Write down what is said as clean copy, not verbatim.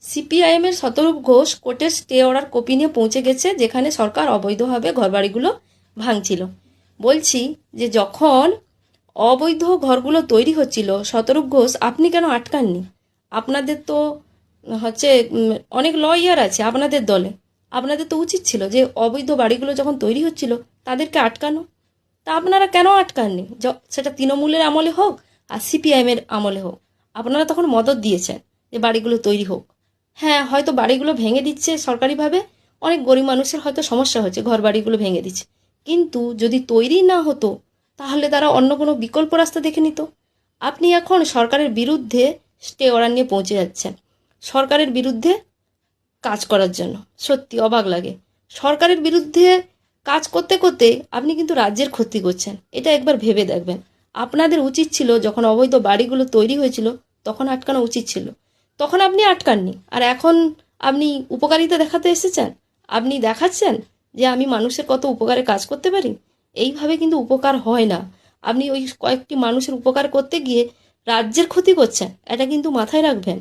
সিপিআইএমের শতরূপ ঘোষ কোর্টের stay order copy নিয়ে পৌঁছে গেছে, যেখানে সরকার অবৈধভাবে ঘরবাড়িগুলো ভাঙছিল। বলছি যে যখন অবৈধ ঘরগুলো তৈরি হচ্ছিল, শতরূপ ঘোষ আপনি কেন আটকাননি? আপনাদের তো হচ্ছে অনেক লয়ার আছে আপনাদের দলে, আপনাদের তো উচিত ছিল যে অবৈধ বাড়িগুলো যখন তৈরি হচ্ছিল তাদেরকে আটকানো। তা আপনারা কেন আটকাননি? সেটা তৃণমূলের আমলে হোক আর সিপিআইএমের আমলে হোক, আপনারা তখন মদত দিয়েছেন যে বাড়িগুলো তৈরি হোক। হ্যাঁ, হয়তো বাড়িগুলো ভেঙে দিচ্ছে সরকারিভাবে, অনেক গরিব মানুষের হয়তো সমস্যা হচ্ছে, ঘর বাড়িগুলো ভেঙে দিচ্ছে, কিন্তু যদি তৈরি না হতো তাহলে তারা অন্য কোনো বিকল্প রাস্তা দেখে নিত। আপনি এখন সরকারের বিরুদ্ধে স্টে অর্ডার নিয়ে পৌঁছে যাচ্ছেন সরকারের বিরুদ্ধে কাজ করার জন্য। সত্যি অবাক লাগে। সরকারের বিরুদ্ধে কাজ করতে করতে আপনি কিন্তু রাজ্যের ক্ষতি করছেন, এটা একবার ভেবে দেখবেন। আপনাদের উচিত ছিল যখন অবৈধ বাড়িগুলো তৈরি হয়েছিল তখন আটকানো উচিত ছিল, তখন আপনি আটকাননি। আর এখন আপনি উপকারিতা দেখাতে এসেছেন, আপনি দেখাচ্ছেন যে আমি মানুষের কত উপকারে কাজ করতে পারি। এইভাবে কিন্তু উপকার হয় না। আপনি ওই কয়েকটি মানুষের উপকার করতে গিয়ে রাজ্যের ক্ষতি করছেন, এটা কিন্তু মাথায় রাখবেন।